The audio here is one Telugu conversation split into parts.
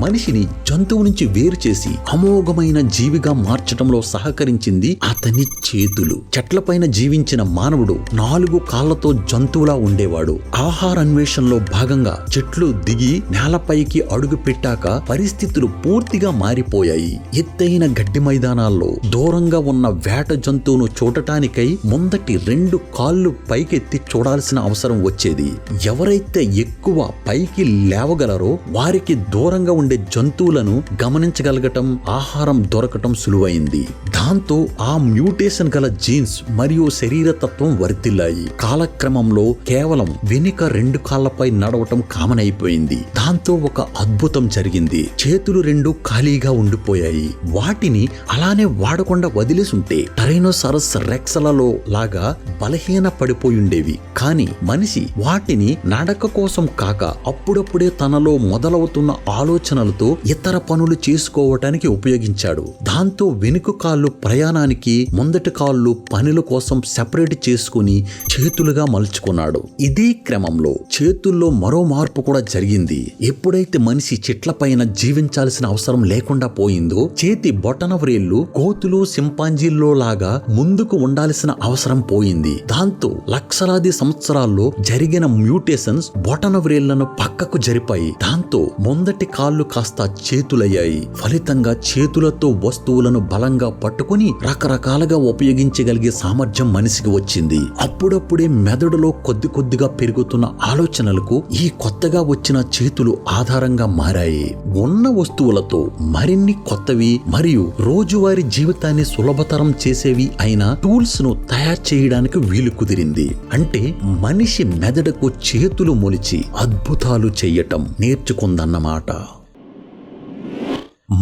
మనిషిని జంతువు నుంచి వేరు చేసి అమోఘమైన జీవిగా మార్చడంలో సహకరించింది అతని చేతులు. చెట్లపైన జీవించిన మానవుడు 4 కాళ్లతో జంతువులా ఉండేవాడు. ఆహార అన్వేషణలో భాగంగా చెట్లు దిగి నేలపైకి అడుగు పెట్టాక పరిస్థితులు పూర్తిగా మారిపోయాయి. ఎత్తైన గడ్డి మైదానాల్లో దూరంగా ఉన్న వేట జంతువును చూడటానికై ముందటి 2 కాళ్ళు పైకెత్తి చూడాల్సిన అవసరం వచ్చేది. ఎవరైతే ఎక్కువ పైకి లేవగలరో వారికి దూరంగా ఉండే జంతువులను గమనించగలగటం, ఆహారం దొరకటం సులువైంది. దాంతో ఆ మ్యూటేషన్ గల జీన్స్ మరియు శరీరతత్వం వర్తిల్లాయి. కాలక్రమంలో కేవలం వెనుక 2 కాళ్లపై నడవటం కామన్ అయిపోయింది. దాంతో ఒక అద్భుతం జరిగింది. చేతులు 2 ఖాళీగా ఉండిపోయాయి. వాటిని అలానే వాడకుండా వదిలేసుంటే టైరానోసారస్ రెక్స్లలో లాగా బలహీన పడిపోయుండేవి. కానీ మనిషి వాటిని నడక కోసం కాక అప్పుడప్పుడే తనలో మొదలవుతున్న ఆలోచనలతో ఇతర పనులు చేసుకోవటానికి ఉపయోగించాడు. దాంతో వెనుక కాళ్ళు ప్రయాణానికి, ముందటి కాళ్ళు పనుల కోసం సెపరేట్ చేసుకుని చేతులుగా మలుచుకున్నాడు. ఇదే క్రమంలో చేతుల్లో మరో మార్పు కూడా జరిగింది. ఎప్పుడైతే మనిషి చెట్లపైన జీవించాల్సిన అవసరం లేకుండా పోయిందో చేతి బొటన వ్రేళ్లు కోతులు, సింపాంజీల్లో లాగా ముందుకు ఉండాల్సిన అవసరం పోయింది. దాంతో లక్షలాది సంవత్సరాల్లో జరిగిన మ్యూటేషన్స్ బొటన వ్రేళ్లను పక్కకు జరిపాయి. దాంతో ముందటి కాళ్ళు కాస్త చేతులయ్యాయి. ఫలితంగా చేతులతో వస్తువులను బలంగా పట్టుకుని రకరకాలుగా ఉపయోగించగలిగే సామర్థ్యం మనిషికి వచ్చింది. అప్పుడప్పుడే మెదడులో కొద్దిగా పెరుగుతున్న ఆలోచనలకు ఈ కొత్తగా వచ్చిన చేతులు ఆధారంగా మారాయి. ఉన్న వస్తువులతో మరిన్ని కొత్తవి మరియు రోజువారీ జీవితాన్ని సులభతరం చేసేవి అయిన టూల్స్ ను తయారు చేయడానికి వీలు కుదిరింది. అంటే మనిషి మెదడుకు చేతులు మొలిచి అద్భుతాలు చెయ్యటం నేర్చుకుందన్నమాట.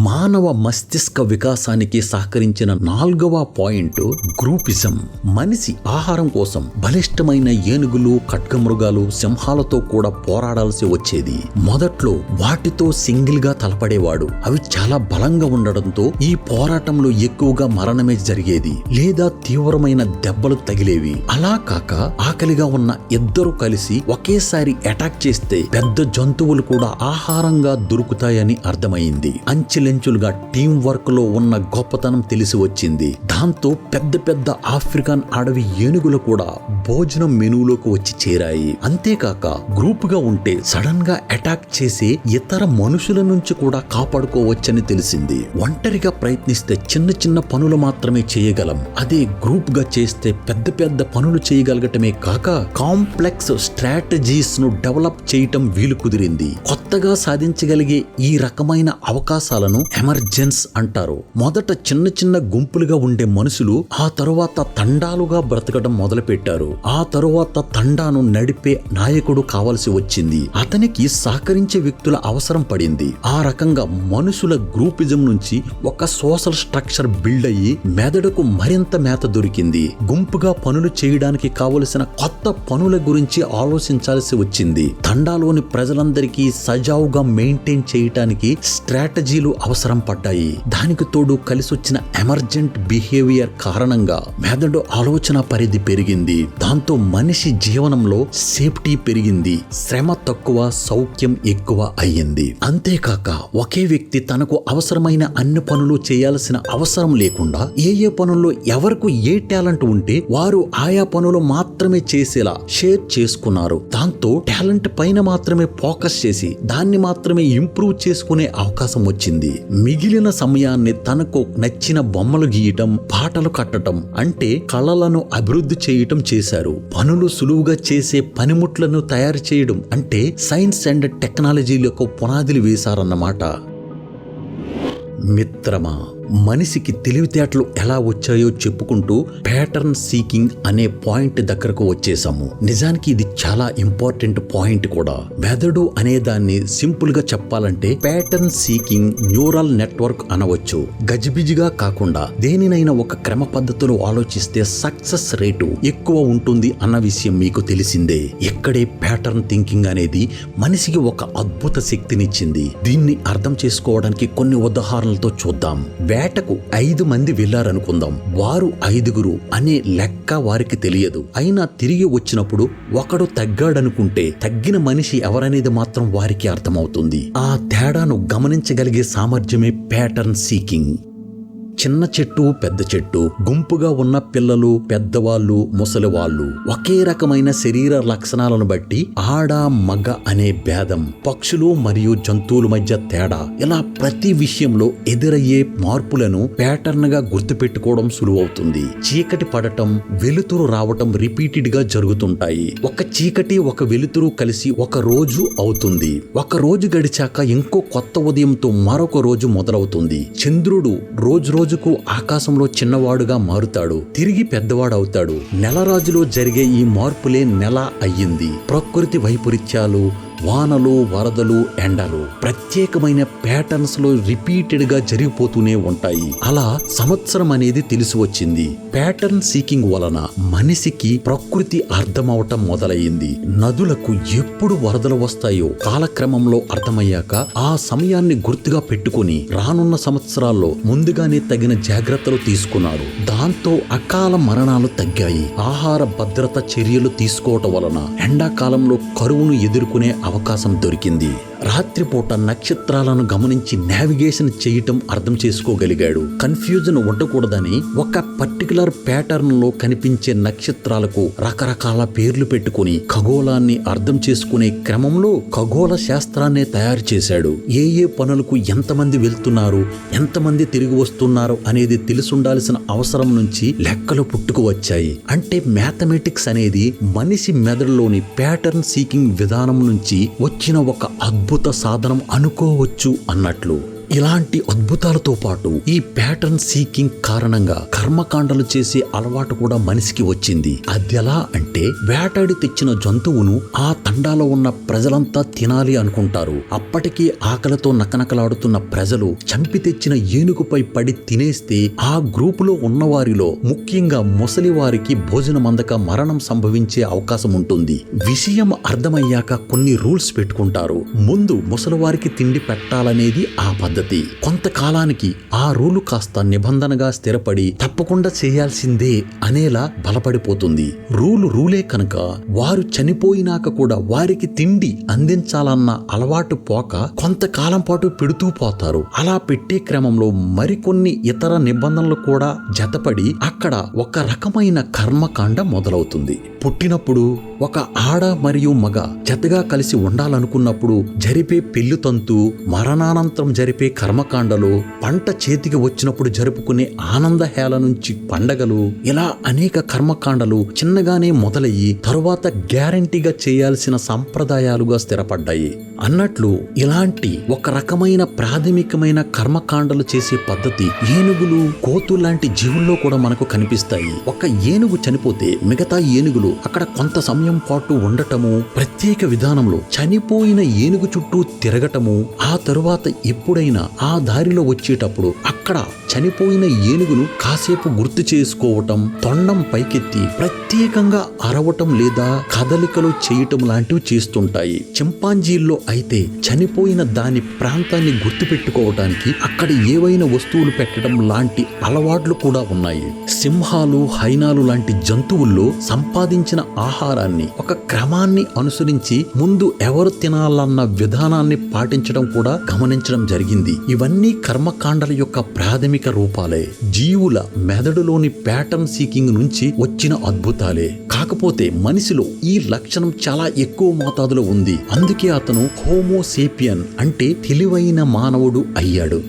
మానవ మస్తిష్క వికాసానికి సహకరించిన 4వ పాయింట్ గ్రూపిజం. మనిషి ఆహారం కోసం బలిష్టమైన ఏనుగులు, ఖడ్గమృగాలు, సింహాలతో కూడా పోరాడాల్సి వచ్చేది. మొదట్లో వాటితో సింగిల్ గా తలపడేవాడు. అవి చాలా బలంగా ఉండడంతో ఈ పోరాటంలో ఎక్కువగా మరణమే జరిగేది లేదా తీవ్రమైన దెబ్బలు తగిలేవి. అలా కాక ఆకలిగా ఉన్న ఇద్దరు కలిసి ఒకేసారి అటాక్ చేస్తే పెద్ద జంతువులు కూడా ఆహారంగా దొరుకుతాయని అర్థమైంది. అంచెలంచులుగా టీం వర్క్ లో ఉన్న గొప్పతనం తెలిసి వచ్చింది. దాంతో పెద్ద పెద్ద ఆఫ్రికన్ అడవి ఏనుగులు కూడా భోజనం మెనూలోకి వచ్చి చేరాయి. అంతేకాక గ్రూప్ గా ఉంటే సడన్ గా అటాక్ చేసి ఇతర మనుషుల నుంచి కూడా కాపాడుకోవచ్చని తెలిసింది. ఒంటరిగా ప్రయత్నిస్తే చిన్న చిన్న పనులు మాత్రమే చేయగలం. అదే గ్రూప్ గా చేస్తే పెద్ద పెద్ద పనులు చేయగలగటమే కాక కాంప్లెక్స్ స్ట్రాటజీస్ ను డెవలప్ చేయటం వీలు కుదిరింది. కొత్తగా సాధించగలిగే ఈ రకమైన అవకాశాలను ఎమర్జెన్స్ అంటారు. మొదట చిన్న చిన్న గుంపులుగా ఉండే మనుషులు ఆ తరువాత తండాలుగా బ్రతకడం మొదలు పెట్టారు. ఆ తరువాత తండాను నడిపే నాయకుడు కావాల్సి వచ్చింది. అతనికి సహకరించే వ్యక్తుల అవసరం పడింది. ఆ రకంగా మనుషుల గ్రూపిజం నుంచి ఒక సోషల్ స్ట్రక్చర్ బిల్డ్ అయ్యి మెదడుకు మరింత మేత దొరికింది. గుంపుగా పనులు చేయడానికి కావలసిన కొత్త పనుల గురించి ఆలోచించాల్సి వచ్చింది. తండాలోని ప్రజలందరికీ సజావుగా మెయింటైన్ చేయటానికి స్ట్రాటజీలు అవసరం పడ్డాయి. దానికి తోడు కలిసొచ్చిన ఎమర్జెంట్ బిహేవియర్ కారణంగా మెదడు ఆలోచన పరిధి పెరిగింది. దాంతో మనిషి జీవనంలో సేఫ్టీ పెరిగింది. శ్రమ తక్కువ, సౌఖ్యం ఎక్కువ అయ్యింది. అంతేకాక ఒకే వ్యక్తి తనకు అవసరమైన అన్ని పనులు చేయాల్సిన అవసరం లేకుండా ఏ పనుల్లో ఎవరికి ఏ టాలెంట్ ఉంటే వారు ఆయా పనులు మాత్రమే చేసేలా షేర్ చేసుకున్నారు. దాంతో టాలెంట్ పైన మాత్రమే ఫోకస్ చేసి దాన్ని మాత్రమే ఇంప్రూవ్ చేసుకునే అవకాశం వచ్చింది. మిగిలిన సమయాన్ని తనకు నచ్చిన బొమ్మలు గీయటం, పాటలు కట్టడం అంటే కళలను అభివృద్ధి చేయటం చేశారు. పనులు సులువుగా చేసే పనిముట్లను తయారు చేయడం అంటే సైన్స్ అండ్ టెక్నాలజీలకు పునాదులు వేశారన్నమాట. మిత్రమా, మనిషికి తెలివితేటలు ఎలా వచ్చాయో చెప్పుకుంటూ ప్యాటర్న్ సీకింగ్ అనే పాయింట్ దగ్గరకు వచ్చేసాము. నిజానికి ఇది చాలా ఇంపార్టెంట్ పాయింట్ కూడా. మెదడు అనే దాన్ని సింపుల్ గా చెప్పాలంటే ప్యాటర్న్ సీకింగ్ న్యూరల్ నెట్వర్క్ అనవచ్చు. గజిబిజిగా కాకుండా దేనినైనా ఒక క్రమ పద్ధతిలో ఆలోచిస్తే సక్సెస్ రేటు ఎక్కువ ఉంటుంది అన్న విషయం మీకు తెలిసిందే. ఇక్కడే ప్యాటర్న్ థింకింగ్ అనేది మనిషికి ఒక అద్భుత శక్తినిచ్చింది. దీన్ని అర్థం చేసుకోవడానికి కొన్ని ఉదాహరణలతో చూద్దాం. వేటకు 5 మంది వెళ్లారనుకుందాం. వారు 5గురు అనే లెక్క వారికి తెలియదు. అయినా తిరిగి వచ్చినప్పుడు ఒకడు తగ్గాడనుకుంటే తగ్గిన మనిషి ఎవరనేది మాత్రం వారికి అర్థమవుతుంది. ఆ తేడాను గమనించగలిగే సామర్థ్యమే ప్యాటర్న్ సీకింగ్. చిన్న చెట్టు పెద్ద చెట్టు, గుంపుగా ఉన్న పిల్లలు పెద్దవాళ్ళు ముసలివాళ్ళు, ఒకే రకమైన శరీర లక్షణాలను బట్టి ఆడ మగ అనే భేదం, పక్షులు మరియు జంతువుల మధ్య తేడా, ఇలా ప్రతి విషయంలో ఎదురయ్యే మార్పులను ప్యాటర్న్ గా గుర్తుపెట్టుకోవడం సులువవుతుంది. చీకటి పడటం, వెలుతురు రావటం రిపీటెడ్ గా జరుగుతుంటాయి. ఒక చీకటి ఒక వెలుతురు కలిసి ఒక రోజు అవుతుంది. ఒక రోజు గడిచాక ఇంకో కొత్త ఉదయంతో మరొక రోజు మొదలవుతుంది. చంద్రుడు రోజు రోజుకు ఆకాశంలో చిన్నవాడుగా మారుతాడు, తిరిగి పెద్దవాడవుతాడు. నెల రోజులో జరిగే ఈ మార్పులే నెల అయ్యింది. ప్రకృతి వైపరీత్యాలు, వానలు, వరదలు, ఎండలు ప్రత్యేకమైన ప్యాటర్న్స్ లో రిపీటెడ్ గా జరిగిపోతూనే ఉంటాయి. అలా సంవత్సరం అనేది తెలిసి వచ్చింది. ప్యాటర్న్ సీకింగ్ వలన మనిషికి ప్రకృతి అర్థమవటం మొదలయ్యింది. నదులకు ఎప్పుడు వరదలు వస్తాయో కాలక్రమంలో అర్థమయ్యాక ఆ సమయాన్ని గుర్తుగా పెట్టుకుని రానున్న సంవత్సరాల్లో ముందుగానే తగిన జాగ్రత్తలు తీసుకున్నాడు. దాంతో అకాల మరణాలు తగ్గాయి. ఆహార భద్రత చర్యలు తీసుకోవటం వలన ఎండాకాలంలో కరువును ఎదుర్కొనే అవకాశం దొరికింది. రాత్రిపూట నక్షత్రాలను గమనించి నావిగేషన్ చేయటం అర్థం చేసుకోగలిగాడు. కన్ఫ్యూజన్ ఉండకూడదని ఒక పర్టికులర్ ప్యాటర్న్ లో కనిపించే నక్షత్రాలకు రకరకాల పేర్లు పెట్టుకుని ఖగోళాన్ని అర్థం చేసుకునే క్రమంలో ఖగోళ శాస్త్రాన్ని తయారు చేశాడు. ఏ పనులకు ఎంతమంది వెళ్తున్నారు, ఎంతమంది తిరిగి వస్తున్నారు అనేది తెలుసుండాల్సిన అవసరం నుంచి లెక్కలు పుట్టుకు వచ్చాయి. అంటే మ్యాథమెటిక్స్ అనేది మనిషి మెదడులోని ప్యాటర్న్ సీకింగ్ విధానం నుంచి వచ్చిన ఒక అద్భుత సాధనం అనుకోవచ్చు అన్నట్లు. ఇలాంటి అద్భుతాలతో పాటు ఈ ప్యాటర్న్ సీకింగ్ కారణంగా కర్మకాండలు చేసే అలవాటు కూడా మనిషికి వచ్చింది. అదెలా అంటే, వేటాడి తెచ్చిన జంతువును ఆ తండాలో ఉన్న ప్రజలంతా తినాలి అనుకుంటారు. అప్పటికీ ఆకలితో నకనకలాడుతున్న ప్రజలు చంపి తెచ్చిన ఏనుగుపై పడి తినేస్తే ఆ గ్రూపులో ఉన్నవారిలో ముఖ్యంగా ముసలి వారికి భోజనం అందక మరణం సంభవించే అవకాశం ఉంటుంది. విషయం అర్థమయ్యాక కొన్ని రూల్స్ పెట్టుకుంటారు. ముందు ముసలివారికి తిండి పెట్టాలనేది ఆ పద్ధతి. కొంతకాలానికి ఆ రూలు కాస్త నిబంధనగా స్థిరపడి తప్పకుండా చేయాల్సిందే అనేలా బలపడిపోతుంది. రూలే కనుక వారు చనిపోయినాక కూడా వారికి తిండి అందించాలన్న అలవాటు పోక కొంతకాలం పాటు పెడుతూ పోతారు. అలా పెట్టే క్రమంలో మరికొన్ని ఇతర నిబంధనలు కూడా జతపడి అక్కడ ఒక రకమైన కర్మకాండ మొదలవుతుంది. పుట్టినప్పుడు ఒక ఆడ మరియు మగ జతగా కలిసి ఉండాలనుకున్నప్పుడు జరిపే పెళ్లి తంతు, మరణానంతరం జరిపే కర్మకాండలు, పంట చేతికి వచ్చినప్పుడు జరుపుకునే ఆనంద హేళ నుంచి పండగలు, ఇలా అనేక కర్మకాండలు చిన్నగానే మొదలయ్యి తరువాత గ్యారంటీగా చేయాల్సిన సంప్రదాయాలుగా స్థిరపడ్డాయి. అన్నట్లు ఇలాంటి ఒక రకమైన ప్రాథమికమైన కర్మకాండలు చేసే పద్ధతి ఏనుగులు, కోతులు లాంటి జీవుల్లో కూడా మనకు కనిపిస్తాయి. ఒక ఏనుగు చనిపోతే మిగతా ఏనుగులు అక్కడ కొంత సమయం పాటు ఉండటము, ప్రత్యేక విధానంలో చనిపోయిన ఏనుగు చుట్టూ తిరగటము, ఆ తరువాత ఎప్పుడైనా ఆ దారిలో వచ్చేటప్పుడు అక్కడ చనిపోయిన ఏనుగును కాసేపు గుర్తు చేసుకోవటం, తొండం పైకెత్తి ప్రత్యేకంగా అరవటం లేదా కదలికలు చేయటం లాంటివి చేస్తుంటాయి. చింపాంజీల్లో అయితే చనిపోయిన దాని ప్రాంతాన్ని గుర్తుపెట్టుకోవటానికి అక్కడ ఏవైనా వస్తువులు పెట్టడం లాంటి అలవాట్లు కూడా ఉన్నాయి. సింహాలు, హైనాలు లాంటి జంతువుల్లో సంపాదించిన ఆహారాన్ని ఒక క్రమాన్ని అనుసరించి ముందు ఎవరు తినాలన్న విధానాన్ని పాటించడం కూడా గమనించడం జరిగింది. ఇవన్నీ కర్మకాండల యొక్క ప్రాథమిక రూపాలే. జీవుల మెదడులోని ప్యాటర్న్ సీకింగ్ నుంచి వచ్చిన అద్భుతాలే. కాకపోతే మనిషిలో ఈ లక్షణం చాలా ఎక్కువ మోతాదులో ఉంది. అందుకే అతను హోమోసేపియన్ అంటే తెలివైన మానవుడు అయ్యాడు.